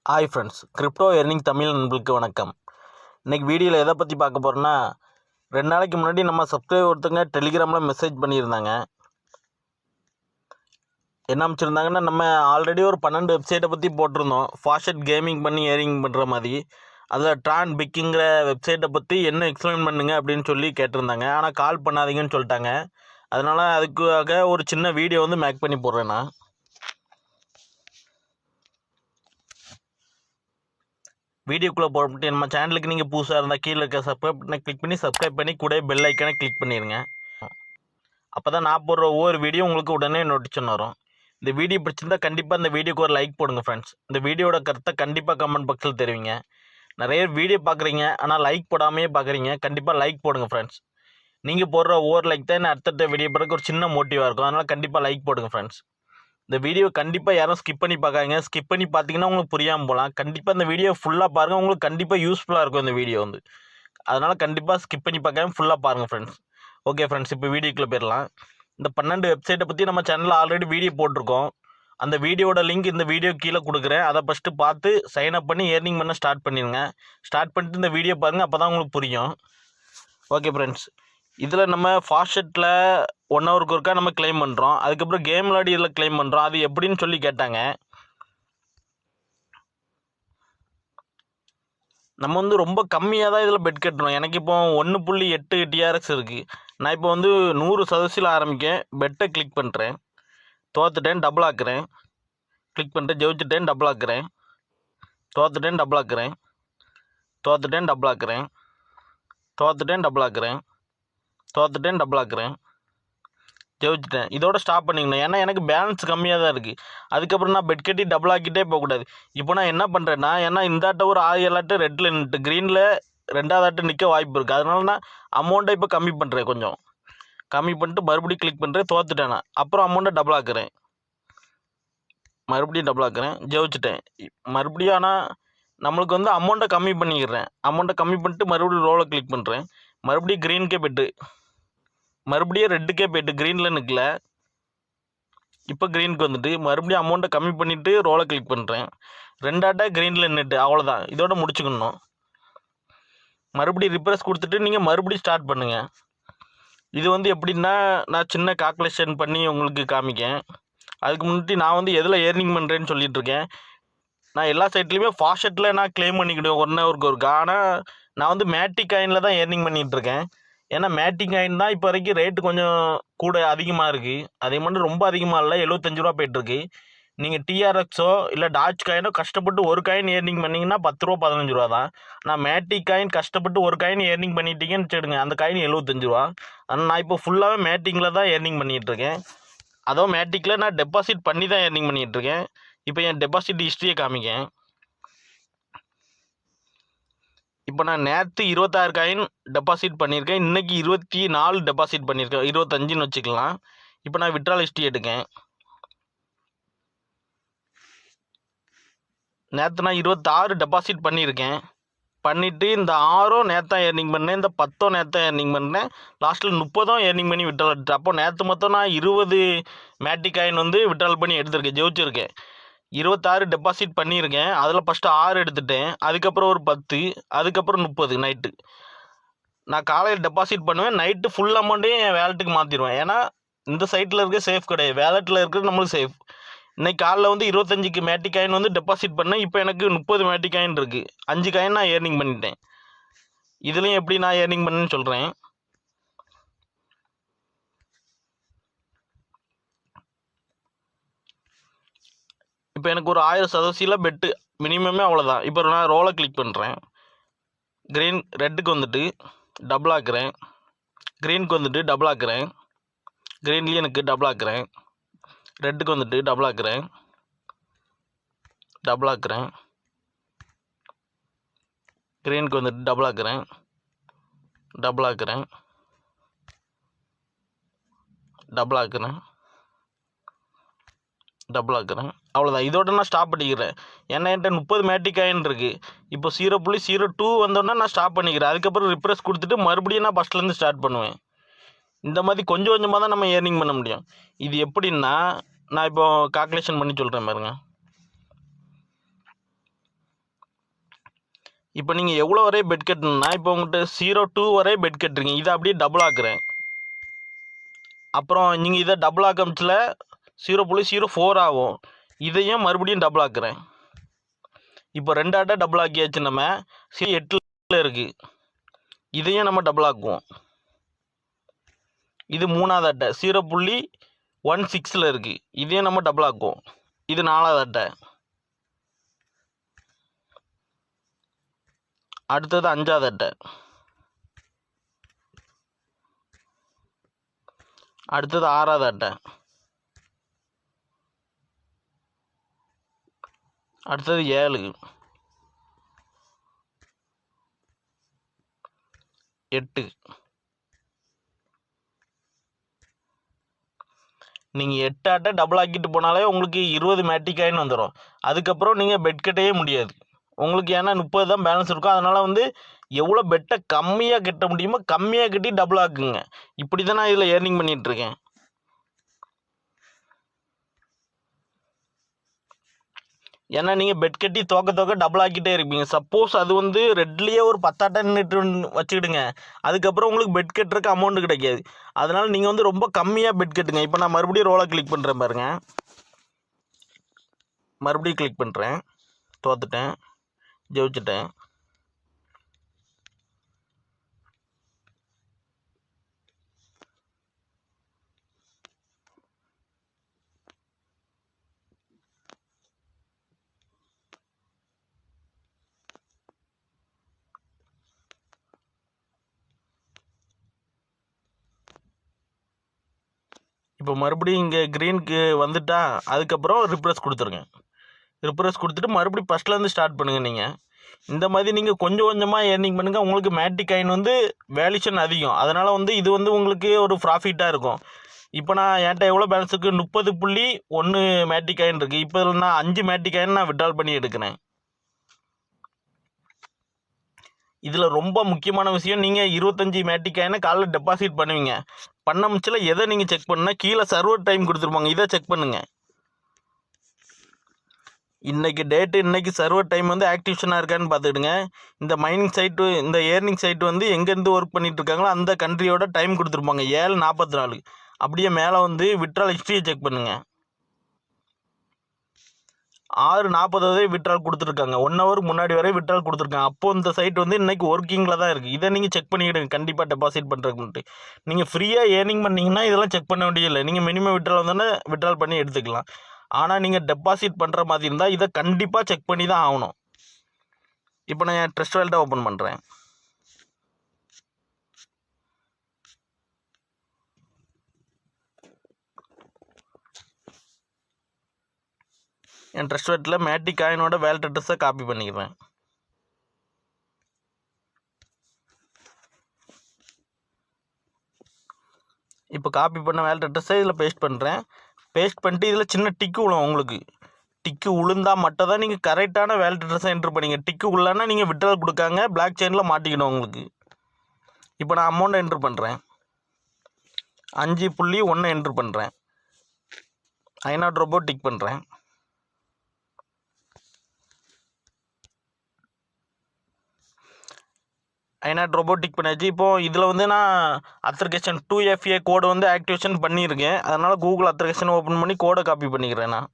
Hi friends, crypto earning Tamil நண்பர்களுக்கு வணக்கம். இன்றைக்கி வீடியோவில் எதை பற்றி பார்க்க போகிறோன்னா, 2 நாளைக்கு முன்னாடி நம்ம சப்ஸ்கிரைபர் ஒருத்தங்க டெலிகிராமில் மெசேஜ் பண்ணியிருந்தாங்க. என்ன அமைச்சிருந்தாங்கன்னா, நம்ம ஆல்ரெடி ஒரு 12 வெப்சைட்டை பற்றி போட்டிருந்தோம். ஃபாஸ்ட் கேமிங் பண்ணி ஏர்னிங் பண்ணுற மாதிரி. அதில் ட்ரான் பிக்குங்கிற வெப்சைட்டை பற்றி என்ன எக்ஸ்பிளைன் பண்ணுங்க அப்படின்னு சொல்லி கேட்டிருந்தாங்க. ஆனால் கால் பண்ணாதீங்கன்னு சொல்லிட்டாங்க. அதனால் அதுக்காக ஒரு சின்ன வீடியோ வந்து மேக் பண்ணி போடுறேன் நான். வீடியோக்குள்ளே போட்டு நம்ம சேனலுக்கு நீங்கள் புதுசாக இருந்தால் கீழே இருக்க சப்ஸ்கிரைப் பட்டனை கிளிக் பண்ணி கூட பெல் ஐக்கனை கிளிக் பண்ணிடுங்க. அப்போ தான் நான் போடுற ஒவ்வொரு வீடியோ உங்களுக்கு உடனே நோட்டிஃபிகேஷன் வரும். இந்த வீடியோ பிடிச்சிருந்தா கண்டிப்பாக இந்த வீடியோக்கு ஒரு லைக் போடுங்க ஃப்ரெண்ட்ஸ். இந்த வீடியோட கருத்தை கண்டிப்பாக கமெண்ட் பாக்ஸில் தெரிவிங்க. நிறைய வீடியோ பார்க்குறீங்க, ஆனால் லைக் போடாமையே பார்க்குறீங்க. கண்டிப்பாக லைக் போடுங்க ஃப்ரெண்ட்ஸ். நீங்கள் போடுற ஒவ்வொரு லைக் தான் அடுத்தடுத்த வீடியோ போடுறதுக்கு ஒரு சின்ன மோட்டிவாக இருக்கும். அதனால் கண்டிப்பாக லைக் போடுங்க ஃப்ரெண்ட்ஸ். இந்த வீடியோ கண்டிப்பாக யாரும் ஸ்கிப் பண்ணி பார்க்காங்க. ஸ்கிப் பண்ணி பார்த்தீங்கன்னா உங்களுக்கு புரியாமல் போகலாம். கண்டிப்பாக இந்த வீடியோ ஃபுல்லாக பாருங்கள். உங்களுக்கு கண்டிப்பாக யூஸ்ஃபுல்லாக இருக்கும் இந்த வீடியோ வந்து. அதனால் கண்டிப்பாக ஸ்கிப் பண்ணி பார்க்காம ஃபுல்லாக பாருங்கள் ஃப்ரெண்ட்ஸ். ஓகே ஃப்ரெண்ட்ஸ், இப்போ வீடியோக்குள்ளே போயிடலாம். இந்த 12 வெப்சைட்டை பற்றி நம்ம சேனலில் ஆல்ரெடி வீடியோ போட்டிருக்கோம். அந்த வீடியோட லிங்க் இந்த வீடியோ கீழே கொடுக்குறேன். அதை ஃபஸ்ட்டு பார்த்து சைன் அப் பண்ணி ஏர்னிங் பண்ண ஸ்டார்ட் பண்ணிடுங்க. ஸ்டார்ட் பண்ணிட்டு இந்த வீடியோ பாருங்கள், அப்போ தான் உங்களுக்கு புரியும். ஓகே ஃப்ரெண்ட்ஸ், இதில் நம்ம ஃபாஸ்ட்டில் 1 ஹவருக்கு ஒருக்கா நம்ம கிளைம் பண்ணுறோம். அதுக்கப்புறம் கேம் விளையாடி இதில் கிளைம் பண்ணுறோம். அது எப்படின்னு சொல்லி கேட்டாங்க. நம்ம வந்து ரொம்ப கம்மியாக தான் இதில் பெட் கட்டுறோம். எனக்கு இப்போ 1.8 TRX இருக்குது. நான் இப்போ வந்து 100% ஆரம்பிக்கேன். பெட்டை கிளிக் பண்ணுறேன். தோத்துட்டேன், டபுள் ஆக்குறேன். கிளிக் பண்ணிட்டு ஜெயிச்சிட்டேன், டபுள் ஆக்குறேன். தோத்துட்டேன், டபுள் ஆக்குறேன். தோத்துட்டேன், டபுள் ஆக்குறேன். தோத்துட்டேன், டபுள் ஆக்குறேன். தோத்துட்டேன், டபுள் ஆக்குறேன். ஜெயிச்சிட்டேன். இதோட ஸ்டாப் பண்ணிக்கணும். ஏன்னா எனக்கு பேலன்ஸ் கம்மியாக தான் இருக்குது. அதுக்கப்புறம் நான் பெட் கட்டி டபுள் ஆக்கிட்டே போகக்கூடாது. இப்போ நான் என்ன பண்ணுறேன்னா, ஏன்னா இந்தாட்ட ஒரு 6-7 ஆட்டு ரெட்டில் நின்றுட்டு க்ரீனில் 2வது ஆட்டு நிற்க வாய்ப்பு இருக்குது. அதனால நான் அமௌண்ட்டை இப்போ கம்மி பண்ணுறேன். கொஞ்சம் கம்மி பண்ணிட்டு மறுபடியும் கிளிக் பண்ணுறேன். தோத்துட்டேன் நான். அப்புறம் அமௌண்ட்டை டபுள் ஆக்குறேன். மறுபடியும் டபுள் ஆக்குறேன். ஜெயிச்சிட்டேன். மறுபடியும் ஆனால் நம்மளுக்கு வந்து அமௌண்ட்டை கம்மி பண்ணிக்கிறேன். அமௌண்ட்டை கம்மி பண்ணிட்டு மறுபடியும் ரோலை கிளிக் பண்ணுறேன். மறுபடியும் க்ரீனுக்கே போய்ட்டு மறுபடியும் ரெட்டுக்கே போய்ட்டு க்ரீனில் நிற்கல. இப்போ க்ரீனுக்கு வந்துட்டு மறுபடியும் அமௌண்ட்டை கம்மி பண்ணிவிட்டு ரோலை கிளிக் பண்ணுறேன். 2 ஆட்டா க்ரீனில் நின்றுட்டு அவ்வளோதான். இதோட முடிச்சுக்கணும். மறுபடியும் ரிப்ரெஸ் கொடுத்துட்டு நீங்கள் மறுபடியும் ஸ்டார்ட் பண்ணுங்கள். இது வந்து எப்படின்னா, நான் சின்ன கால்குலேஷன் பண்ணி உங்களுக்கு காமிக்கேன். அதுக்கு முன்னாடி நான் வந்து எதில் ஏர்னிங் பண்ணுறேன்னு சொல்லிகிட்ருக்கேன். நான் எல்லா சைட்லேயுமே ஃபாஸ்ட்டில் நான் கிளைம் பண்ணிக்கிடுவேன் 1 ஹவருக்கு ஒருக்கா. ஆனால் நான் வந்து மேட்டிக் காயினில் தான் ஏர்னிங் பண்ணிகிட்ருக்கேன். ஏன்னா மேட்டிக் காயின் தான் இப்போ வரைக்கும் ரேட்டு கொஞ்சம் கூட அதிகமாக இருக்குது. அதே மாதிரி ரொம்ப அதிகமாக இல்லை, ரூ. 75 போய்ட்டுருக்கு. நீங்கள் டிஆர்எக்ஸோ இல்லை டாச் காயினோ கஷ்டப்பட்டு ஒரு காயின் ஏர்னிங் பண்ணிங்கன்னா ரூ. 10 15 தான். நான் மேட்டிக் காயின் கஷ்டப்பட்டு ஒரு காயின் ஏர்னிங் பண்ணிட்டீங்கன்னு வச்சுடுங்க, அந்த காயின் ரூ. 75. ஆனால் நான் இப்போ ஃபுல்லாகவே மேட்டிங்கில் தான் ஏர்னிங் பண்ணிகிட்ருக்கேன். அதுவும் மேட்டிக்கில் நான் டெபாசிட் பண்ணி தான் ஏர்னிங் பண்ணிகிட்ருக்கேன். இப்போ என் டெபாசிட் ஹிஸ்ட்ரியை காமிக்கேன். இப்போ நான் நேற்று 26 காயின் டெபாசிட் பண்ணியிருக்கேன். இன்றைக்கி 24 டெபாசிட் பண்ணியிருக்கேன். 25ன்னு வச்சுக்கலாம். இப்போ நான் விட்ரால் ஹிஸ்ட்ரி எடுக்கேன். நேற்று நான் 26 டெபாசிட் பண்ணியிருக்கேன். பண்ணிவிட்டு இந்த 6ம் நேற்று ஏர்னிங் பண்ணேன். இந்த 10ம் நேற்று ஏர்னிங் பண்ணேன். லாஸ்ட்டில் 30ம் ஏர்னிங் பண்ணி விட்ரால் எடுத்தேன். அப்போ நேற்று மொத்தம் நான் 20 மேட்டிக் காயின் வந்து விட்ரால் பண்ணி எடுத்திருக்கேன், ஜெயிச்சிருக்கேன். 26 டெபாசிட் பண்ணியிருக்கேன். அதில் ஃபஸ்ட்டு 6 எடுத்துட்டேன். அதுக்கப்புறம் ஒரு 10, அதுக்கப்புறம் 30 நைட்டு. நான் காலையில் டெபாசிட் பண்ணுவேன், நைட்டு ஃபுல் அமௌண்ட்டையும் என் வேலெட்டுக்கு மாற்றிடுவேன். ஏன்னா இந்த சைட்டில் இருக்க சேஃப் கிடையாது, வேலெட்டில் இருக்கிறது நம்மளுக்கு சேஃப். இன்றைக்கி காலைல வந்து 25க்கு மேட்டிக் காயின் வந்து டெபாசிட் பண்ணேன். இப்போ எனக்கு 30 மேட்டிக் காயின் இருக்குது. 5 காயின் நான் ஏர்னிங் பண்ணிட்டேன். இதுலேயும் எப்படி நான் ஏர்னிங் பண்ணேன்னு சொல்கிறேன். இப்போ எனக்கு ஒரு 1000% பெட்டு மினிமமே அவ்வளோதான். இப்போ நான் ரோலை கிளிக் பண்ணுறேன். ரெட்டுக்கு வந்துட்டு டபுள் ஆக்குறேன். க்ரீனுக்கு வந்துட்டு டபுள் ஆக்குறேன். க்ரீன்லேயும் எனக்கு டபுள் ஆக்குறேன். ரெட்டுக்கு வந்துட்டு டபுள் ஆக்குறேன். டபுள் ஆக்குறேன். க்ரீனுக்கு வந்துட்டு டபுள் ஆக்குறேன். டபுள் ஆக்குறேன். டபுள் ஆக்குறேன். டபுள் ஆக்குறேன். அவ்வளோதான். இதோட நான் ஸ்டாப் பண்ணிக்கிறேன். ஏன்னா என்கிட்ட 30 மேட்டிக் காயின் இருக்குது. இப்போ 0.02 வந்தோடனே நான் ஸ்டாப் பண்ணிக்கிறேன். அதுக்கப்புறம் ரிப்ரெஸ் கொடுத்துட்டு மறுபடியும் நான் ஃபஸ்ட்லேருந்து ஸ்டார்ட் பண்ணுவேன். இந்த மாதிரி கொஞ்சம் கொஞ்சமாக தான் நம்ம ஏர்னிங் பண்ண முடியும். இது எப்படின்னா, நான் இப்போ கால்குலேஷன் பண்ணி சொல்கிறேன் பாருங்க. இப்போ நீங்கள் எவ்வளோ வரை பெட் கட்டணும்னா, இப்போ உங்கள்கிட்ட 0.2 வரை பெட் கட்டுறீங்க. இதை அப்படியே டபுள் ஆக்குறேன். அப்புறம் நீங்கள் இதை டபுள் ஆக்கமிச்சில் 0.04 ஆகும். இதையும் மறுபடியும் டபுள் ஆக்குறேன். இப்போ 2 ஆட்டை டபுள் ஆக்கியாச்சு. நம்ம 8ல் இருக்குது. இதையும் நம்ம டபுள் ஆக்குவோம். இது 3வது அட்டை 0.16ல் இருக்குது. இதையும் நம்ம டபுள் ஆக்குவோம். இது 4வது அட்டை. அடுத்தது 5வது அட்டை. அடுத்தது 6வது அட்டை. அடுத்தது 7, 8. நீங்கள் 8 ஆட்டை டபுள் ஆக்கிட்டு போனாலே உங்களுக்கு 20 மேட்டிக் காயின் வந்துடும். அதுக்கப்புறம் நீங்கள் பெட் கட்டவே முடியாது உங்களுக்கு. ஏன்னா 30 தான் பேலன்ஸ் இருக்கும். அதனால் வந்து எவ்வளோ பெட்டை கம்மியாக கட்ட முடியுமோ கம்மியாக கட்டி டபுள் ஆக்குங்க. இப்படி தான் நான் இதில் ஏர்னிங் பண்ணிகிட்ருக்கேன். ஏன்னா நீங்கள் பெட் கட்டி தோக்க டபுள் ஆக்கிட்டே இருப்பீங்க. சப்போஸ் அது வந்து ரெட்லேயே ஒரு 10 ஆட்டை நின்றுட்டு வச்சுக்கிடுங்க. அதுக்கப்புறம் உங்களுக்கு பெட் கட்டுறதுக்கு அமௌண்ட் கிடைக்காது. அதனால் நீங்கள் வந்து ரொம்ப கம்மியாக பெட் கட்டுங்க. இப்போ நான் மறுபடியும் ரோலை கிளிக் பண்ணுறேன் பாருங்கள். மறுபடியும் கிளிக் பண்ணுறேன். தோத்துட்டேன், ஜெயிச்சிட்டேன். இப்போ மறுபடியும் இங்கே க்ரீனுக்கு வந்துட்டா அதுக்கப்புறம் ரிப்ரெஸ் கொடுத்துருங்க. ரிப்ரெஸ் கொடுத்துட்டு மறுபடியும் ஃபஸ்ட்லேருந்து ஸ்டார்ட் பண்ணுங்கள். நீங்கள் இந்த மாதிரி நீங்கள் கொஞ்சம் கொஞ்சமாக ஏர்னிங் பண்ணுங்கள். உங்களுக்கு மேட்டிக் காயின் வந்து வேல்யூஷன் அதிகம். அதனால் வந்து இது வந்து உங்களுக்கு ஒரு ப்ராஃபிட்டாக இருக்கும். இப்போ நான் என்கிட்ட எவ்வளோ பேலன்ஸ் இருக்குது? 30.1 மேட்டிக் காயின் இருக்குது. இப்போ இதில் நான் 5 மேட்டிக் காயின் நான் விட்ரால் பண்ணி எடுக்கிறேன். இதில் ரொம்ப முக்கியமான விஷயம், நீங்கள் 25 மேட்டிக் காயினை காலைல டெபாசிட் பண்ணுவீங்க. பண்ண முச்சில் எதை நீங்கள் செக் பண்ணுன்னா கீழே சர்வர் டைம் கொடுத்துருப்பாங்க. இதை செக் பண்ணுங்கள். இன்றைக்கி டேட்டு, இன்றைக்கி சர்வர் டைம் வந்து ஆக்டிவேஷனாக இருக்கான்னு பார்த்துக்கிடுங்க. இந்த மைனிங் சைட்டு, இந்த ஏர்னிங் சைட்டு வந்து எங்கேருந்து ஒர்க் பண்ணிகிட்டு இருக்காங்களோ அந்த கண்ட்ரியோட டைம் கொடுத்துருப்பாங்க 7:44. அப்படியே மேலே வந்து விட்ரால் ஹிஸ்ட்ரியை செக் பண்ணுங்கள். 6:40 விட்ரால் கொடுத்துருக்காங்க. 1 ஹவர் முன்னாடி வரை விட்ரால் கொடுத்துருக்காங்க. அப்போது இந்த சைட் வந்து இன்றைக்கி ஒர்க்கிங்கில் தான் இருக்குது. இதை நீங்கள் செக் பண்ணிக்கிடுங்க கண்டிப்பாக டெபாசிட் பண்ணுறதுக்கு. நீங்கள் ஃப்ரீயாக ஏர்னிங் பண்ணிங்கன்னா இதெல்லாம் செக் பண்ண வேண்டியதில்லை. நீங்கள் மினிமம் விட்ரால் வந்தோன்னே விட்ரால் பண்ணி எடுத்துக்கலாம். ஆனால் நீங்கள் டெபாசிட் பண்ணுற மாதிரி இருந்தால் இதை கண்டிப்பாக செக் பண்ணி தான் ஆகணும். இப்போ நான் என் ட்ரஸ்ட் வாலெட்டை ஓப்பன் பண்ணுறேன். என் ட்ரஸ்ட் வாலெட்டில் மேட்டிக் காயினோட வேலட் அட்ரஸை காப்பி பண்ணிக்கிறேன். இப்போ காப்பி பண்ண வேலட் அட்ரஸை இதில் பேஸ்ட் பண்ணுறேன். பேஸ்ட் பண்ணிட்டு இதில் சின்ன டிக்கு விழும். உங்களுக்கு டிக்கு விழுந்தால் மட்டும் தான் நீங்கள் கரெக்டான வேலட் அட்ரஸை என்ட்ரு பண்ணிங்க. டிக்கு உள்ளனா நீங்கள் விட்ரால் கொடுக்காங்க, பிளாக் செயினில் மாட்டிக்கணும் உங்களுக்கு. இப்போ நான் அமௌண்ட்டை என்ட்ரு பண்ணுறேன். 5.1 என்ட்ரு பண்ணுறேன். ஐநாட் ரோபோ டிக் பண்ணுறேன். ஐநாட் ரோபோ டிக் பண்ணியாச்சு. இப்போது இதில் வந்து நான் அத்தரிகேஷன் 2FA கோடை வந்து ஆக்டிவேஷன் பண்ணியிருக்கேன். அதனால் கூகுள் அத்தரிகேஷன் ஓப்பன் பண்ணி கோடை காப்பி பண்ணிக்கிறேன். நான்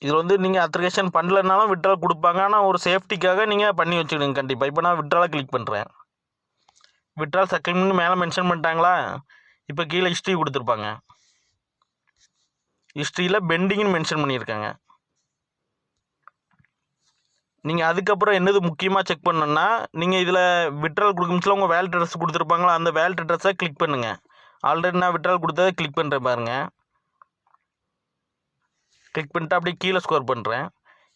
இதில் வந்து நீங்கள் அப்ளிகேஷன் பண்ணலனாலும் விட்ரால் கொடுப்பாங்க. ஆனால் ஒரு சேஃப்டிக்காக நீங்கள் பண்ணி வச்சுக்கிடுங்க கண்டிப்பாக. இப்போ நான் விட்ராலை கிளிக் பண்ணுறேன். விட்ரால் சக்ஸஸ்ஃபுல்னு மேலே மென்ஷன் பண்ணிட்டாங்களா? இப்போ கீழே ஹிஸ்ட்ரி கொடுத்துருப்பாங்க. ஹிஸ்ட்ரியில் பெண்டிங்னு மென்ஷன் பண்ணியிருக்காங்க. நீங்கள் அதுக்கப்புறம் என்னது முக்கியமாக செக் பண்ணணுன்னா, நீங்கள் இதில் விட்ரால் கொடுக்கும்போது உங்கள் வேலட் அட்ரஸ் கொடுத்துருப்பாங்களா? அந்த வேலட் அட்ரஸை கிளிக் பண்ணுங்கள். ஆல்ரெடி நான் விட்ரால் கொடுத்ததை கிளிக் பண்ணுறேன் பாருங்கள். கிளிக் பண்ணிட்டு அப்படியே கீழே ஸ்கோர் பண்ணுறேன்.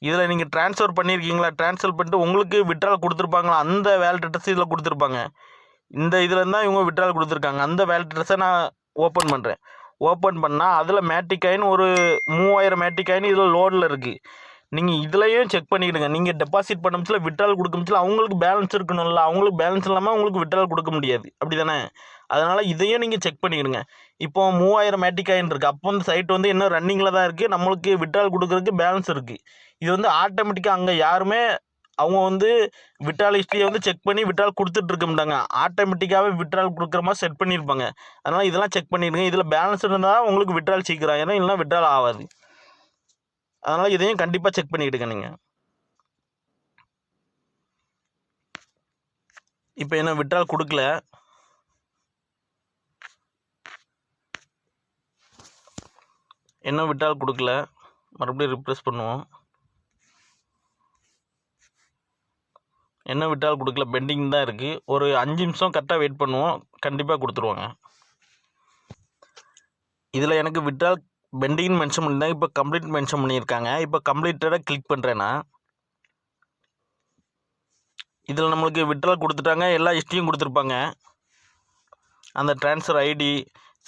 இதில் நீங்கள் ட்ரான்ஸ்ஃபர் பண்ணியிருக்கீங்களா? ட்ரான்ஸ்ஃபர் பண்ணிட்டு உங்களுக்கு விட்ரால் கொடுத்துருப்பாங்களா? அந்த வேலட் அட்ரஸ் இதில் கொடுத்துருப்பாங்க. இந்த இதில் தான் இவங்க விட்ரால் கொடுத்துருக்காங்க. அந்த வேலட் அட்ரஸை நான் ஓப்பன் பண்ணுறேன். ஓப்பன் பண்ணால் அதில் மேட்டிக் காயின் ஒரு 3000 மேட்டிக் காயின் இதில் லோடில் இருக்குது. நீங்கள் இதுலையும் செக் பண்ணிவிடுங்க. நீங்கள் டெபாசிட் பண்ணமுச்சில் விட்ரால் கொடுக்கமுச்சில் அவங்களுக்கு பேலன்ஸ் இருக்கணும்ல, அவங்களுக்கு பேலன்ஸ் இல்லாமல் உங்களுக்கு விட்ரால் கொடுக்க முடியாது, அப்படி தானே? அதனால் இதையும் நீங்கள் செக் பண்ணிவிடுங்க. இப்போ 3000 மேட்டிக் காயின் இருக்குது. அப்போ இந்த சைட் வந்து இன்னும் ரன்னிங்கில் தான் இருக்குது, நம்மளுக்கு விட்ரால் கொடுக்குறதுக்கு பேலன்ஸ் இருக்குது. இது வந்து ஆட்டோமேட்டிக்காக அங்கே யாருமே அவங்க வந்து விட்ரால் ஹிஸ்ட்ரியை வந்து செக் பண்ணி விட்ரால் கொடுத்துட்ருக்க மாட்டாங்க, ஆட்டோமேட்டிக்காகவே விட்ரால் கொடுக்குற மாதிரி செட் பண்ணியிருப்பாங்க. அதனால் இதெல்லாம் செக் பண்ணிடுங்க. இதில் பேலன்ஸ் இருந்தால் உங்களுக்கு விட்ரால் சீக்கிரம், ஏன்னா இல்லைனா விட்ரால் ஆகாது. அதனால் இதையும் கண்டிப்பாக செக் பண்ணிவிடுங்க நீங்கள். இப்போ என்ன விட்ரால் கொடுக்கல, என்ன விட்ரால் கொடுக்கல, மறுபடியும் ரிப்ரெஸ் பண்ணுவோம். என்ன விட்ரால் கொடுக்கல, பெண்டிங் தான் இருக்குது. ஒரு 5 நிமிஷம் கரெக்டாக வெயிட் பண்ணுவோம், கண்டிப்பாக கொடுத்துருவாங்க. இதில் எனக்கு விட்ரால் பெண்டிங்னு மென்ஷன் பண்ணியிருந்தாங்க, இப்போ கம்ப்ளீட் மென்ஷன் பண்ணியிருக்காங்க. இப்போ கம்ப்ளீட்டடாக கிளிக் பண்ணுறேன்னா இதில் நம்மளுக்கு விட்ரால் கொடுத்துட்டாங்க, எல்லா ஹிஸ்ட்ரியும் கொடுத்துருப்பாங்க. அந்த ட்ரான்ஸ்ஃபர் ஐடி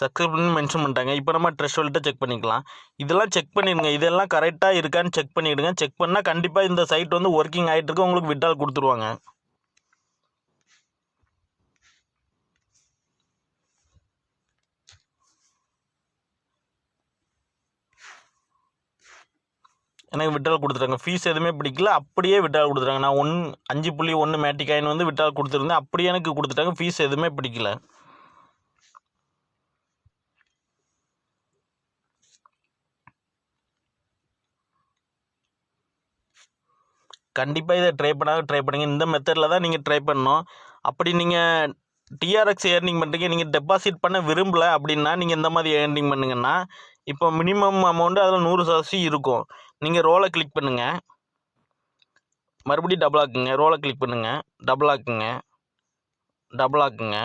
சக்ஸஸ்ஃபுல்னு மென்ஷன் பண்ணிட்டாங்க. இப்போ நம்ம த்ரெஷ்ஹோல்ட்டை செக் பண்ணிக்கலாம். இதெல்லாம் செக் பண்ணிடுங்க, இதெல்லாம் கரெக்டாக இருக்கான்னு செக் பண்ணிவிடுங்க. செக் பண்ணால் கண்டிப்பாக இந்த சைட் வந்து ஒர்க்கிங் ஆகிட்டு இருக்கு, உங்களுக்கு விட்ரால் கொடுத்துருவாங்க. எனக்கு விட்ரால் கொடுத்துட்டாங்க, ஃபீஸ் எதுவுமே பிடிக்கல, அப்படியே விட்ரால் கொடுத்துட்டாங்க. நான் 5.1 மேட்டிக் காயின் வந்து விட்ரால் கொடுத்துருந்தேன், அப்படியே எனக்கு கொடுத்துட்டாங்க, ஃபீஸ் எதுவுமே பிடிக்கல. கண்டிப்பாக இதை ட்ரை பண்ணுங்க. இந்த மெத்தடில் தான் நீங்கள் ட்ரை பண்ணணும். அப்படி நீங்கள் டிஆர்எக்ஸ் ஏர்னிங் பண்ணுறீங்க, நீங்கள் டெபாசிட் பண்ண விரும்பலை அப்படின்னா நீங்கள் இந்த மாதிரி ஏர்னிங் பண்ணுங்கன்னா, இப்போ மினிமம் அமௌண்ட்டு அதில் 100% இருக்கும். நீங்கள் ரோலை கிளிக் பண்ணுங்கள், மறுபடியும் டபுள் ஆக்குங்க, ரோலை கிளிக் பண்ணுங்கள், டபுள் ஆக்குங்க, டபுள் ஆக்குங்க.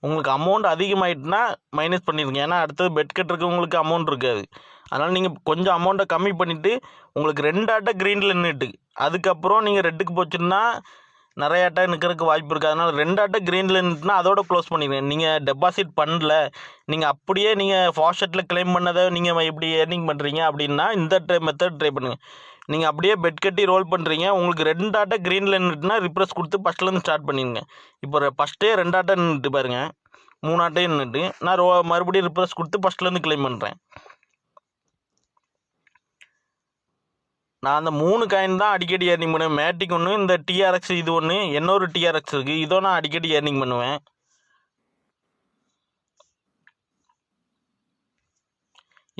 உங்களுக்கு அமௌண்ட் அதிகமாகிட்டுனா மைனஸ் பண்ணிடுங்க, ஏன்னா அடுத்தது பெட் கட்டுறதுக்கு உங்களுக்கு அமௌண்ட் இருக்காது. அதனால் நீங்கள் கொஞ்சம் அமௌண்ட்டை கம்மி பண்ணிவிட்டு உங்களுக்கு 2 ஆட்டை க்ரீனில் நின்றுட்டு அதுக்கப்புறம் நீங்கள் ரெட்டுக்கு போச்சுன்னா நிறைய ஆட்டை நிற்கிறதுக்கு வாய்ப்பு இருக்குது. அதனால் 2 ஆட்டை க்ரீனில் நின்றுட்டுனா அதோட க்ளோஸ் பண்ணிடுங்க. நீங்கள் டெபாசிட் பண்ணல, நீங்கள் அப்படியே நீங்கள் ஃபாஸ்ட்டில் கிளைம் பண்ணதை நீங்கள் இப்படி ஏர்னிங் பண்ணுறீங்க அப்படின்னா இந்த மெத்தட் ட்ரை பண்ணுங்கள். நீங்கள் அப்படியே பெட் கட்டி ரோல் பண்ணுறீங்க, உங்களுக்கு 2 ஆட்டை க்ரீனில் நின்றுட்டுனா ரிப்ரெஸ் கொடுத்து ஃபஸ்ட்லேருந்து ஸ்டார்ட் பண்ணிடுங்க. இப்போ ஃபஸ்ட்டே 2 ஆட்டை நின்றுட்டு பாருங்கள், 3 ஆட்டையும் நின்றுட்டு நான் மறுபடியும் ரிப்ரெஸ் கொடுத்து ஃபஸ்ட்லேருந்து கிளைம் பண்ணுறேன். நான் அந்த 3 காயின் தான் அடிக்கடி ஏர்னிங் பண்ணுவேன். மேட்டிக் ஒன்று, இந்த டிஆர்எக்ஸ் இது ஒன்று, இன்னொரு டிஆர்எக்ஸ் இருக்குது, இதோ நான் அடிக்கடி ஏர்னிங் பண்ணுவேன்.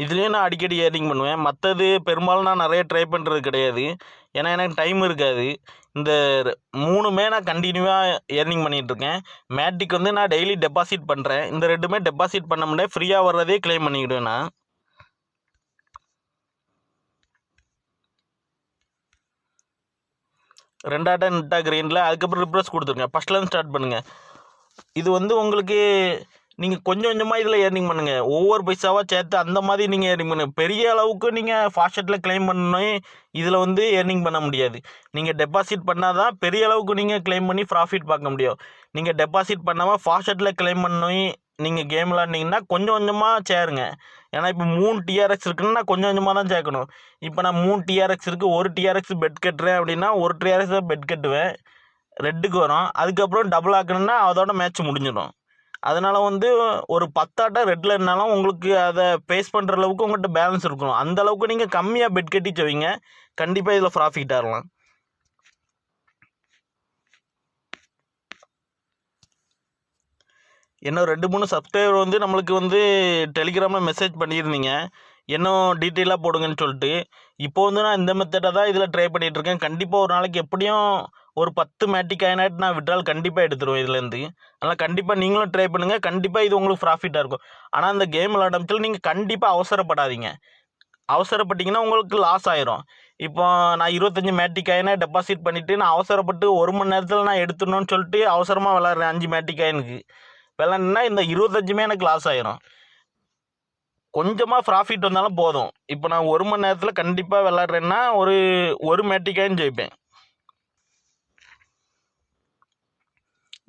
இதுலேயும் நான் அடிக்கடி ஏர்னிங் பண்ணுவேன். மற்றது பெரும்பாலும் நான் நிறைய ட்ரை பண்ணுறது கிடையாது, ஏன்னா எனக்கு டைம் இருக்காது. இந்த 3மே நான் கண்டினியூவாக ஏர்னிங் பண்ணிகிட்ருக்கேன். மேட்டிக் வந்து நான் டெய்லி டெபாசிட் பண்ணுறேன், இந்த 2மே டெபாசிட் பண்ண முடியாது, ஃப்ரீயாக வர்றதே கிளைம் பண்ணிக்கிடுவேன் நான். ரெண்டாட்டா நிட்டா க்ரீனில் அதுக்கப்புறம் ரிப்ரெஸ் கொடுத்துருங்க, ஃபஸ்ட்லேருந்து ஸ்டார்ட் பண்ணுங்கள். இது வந்து உங்களுக்கு நீங்கள் கொஞ்சம் கொஞ்சமாக இதில் ஏர்னிங் பண்ணுங்கள், ஒவ்வொரு பைசாவாக சேர்த்து அந்த மாதிரி நீங்கள் ஏர்னிங் பண்ணுங்கள். பெரிய அளவுக்கு நீங்கள் ஃபாஸ்ட்டில் கிளைம் பண்ணணும் இதில் வந்து ஏர்னிங் பண்ண முடியாது. நீங்கள் டெபாசிட் பண்ணால் தான் பெரிய அளவுக்கு நீங்கள் கிளைம் பண்ணி ப்ராஃபிட் பார்க்க முடியும். நீங்கள் டெபாசிட் பண்ணாமல் ஃபாஸ்ட்டில் கிளைம் பண்ணி நீங்கள் கேம் விளாண்டிங்கன்னா கொஞ்சம் கொஞ்சமாக சேருங்க. ஏன்னா இப்போ 3 டிஆர்எக்ஸ் இருக்குன்னா கொஞ்சம் கொஞ்சமாக தான் சேர்க்கணும். இப்போ நான் 3 டிஆர்எக்ஸ் இருக்குது, ஒரு டிஆர்எக்ஸ் பெட் கட்டுறேன் அப்படின்னா ஒரு டிஆர்எக்ஸ் தான் பெட் கட்டுவேன், ரெட்டுக்கு வரும். அதுக்கப்புறம் டபுள் ஆக்கணுன்னா அதோட மேட்ச் முடிஞ்சிடும். அதனால் வந்து ஒரு 10 ஆட்டை ரெட்டில் இருந்தாலும் உங்களுக்கு அதை ஃபேஸ் பண்ணுற அளவுக்கு உங்கள்கிட்ட பேலன்ஸ் இருக்கணும். அந்தளவுக்கு நீங்கள் கம்மியாக பெட் கட்டி செய்வீங்க, கண்டிப்பாக இதில் ப்ராஃபிட் ஆகலாம். இன்னும் 2-3 சப்ஸ்கிரைபர் வந்து நம்மளுக்கு வந்து டெலிகிராமில் மெசேஜ் பண்ணியிருந்தீங்க, இன்னும் டீட்டெயிலாக போடுங்கன்னு சொல்லிட்டு. இப்போ வந்து நான் இந்த மெத்தடை தான் இதில் ட்ரை பண்ணிகிட்ருக்கேன். கண்டிப்பாக ஒரு நாளைக்கு எப்படியும் ஒரு 10 மேட்டிக் காயினாയിട്ട് நான் விட்ரால் கண்டிப்பாக எடுத்துருவேன் இதுலேருந்து. அதனால் கண்டிப்பாக நீங்களும் ட்ரை பண்ணுங்கள், கண்டிப்பாக இது உங்களுக்கு ப்ராஃபிட்டாக இருக்கும். ஆனால் இந்த கேம் விளாடத்தில் நீங்கள் கண்டிப்பாக அவசரப்படாதீங்க. அவசரப்பட்டிங்கன்னா உங்களுக்கு லாஸ் ஆயிரும். இப்போ நான் 25 மேட்டிக் காயினை டெபாசிட் பண்ணிவிட்டு நான் அவசரப்பட்டு 1 மணி நேரத்தில் நான் எடுத்துடணும்னு சொல்லிட்டு அவசரமாக விளாட்றேன் 5 மேட்டிக் காயினுக்கு விளாட்னா இந்த 25மே எனக்கு லாஸ் ஆயிரும். கொஞ்சமாக ப்ராஃபிட் வந்தாலும் போதும். இப்போ நான் 1 மணி நேரத்தில் கண்டிப்பாக விளாட்றேன்னா ஒரு மேட்டிக்காயும் ஜெயிப்பேன்.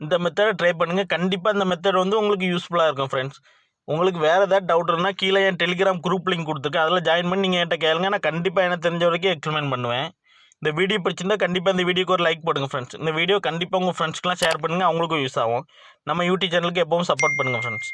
இந்த மெத்தடை ட்ரை பண்ணுங்கள். கண்டிப்பாக இந்த மெத்தட் வந்து உங்களுக்கு யூஸ்ஃபுல்லாக இருக்கும் ஃப்ரெண்ட்ஸ். உங்களுக்கு வேறு ஏதாவது டவுட் இருந்தால் கீழே என் டெலிகிராம் குரூப் லிங்க் கொடுத்துருக்கேன், அதில் ஜாயின் பண்ணி நீங்கள் என்கிட்ட கேளுங்க. நான் கண்டிப்பாக எனக்கு தெரிஞ்ச வரைக்கும் எக்ஸ்பிளைன் பண்ணுவேன். இந்த வீடியோ பிடிச்சிருந்தா கண்டிப்பாக இந்த வீடியோக்கு ஒரு லைக் போடுங்க ஃப்ரெண்ட்ஸ். இந்த வீடியோ கண்டிப்பாக உங்கள் ஃப்ரெண்ட்ஸ்க்குலாம் ஷேர் பண்ணுங்கள், அவங்களுக்கும் யூஸ் ஆகும். நம்ம யூடியூப் சேனலுக்கு எப்பவும் சப்போர்ட் பண்ணுங்கள் ஃப்ரெண்ட்ஸ்.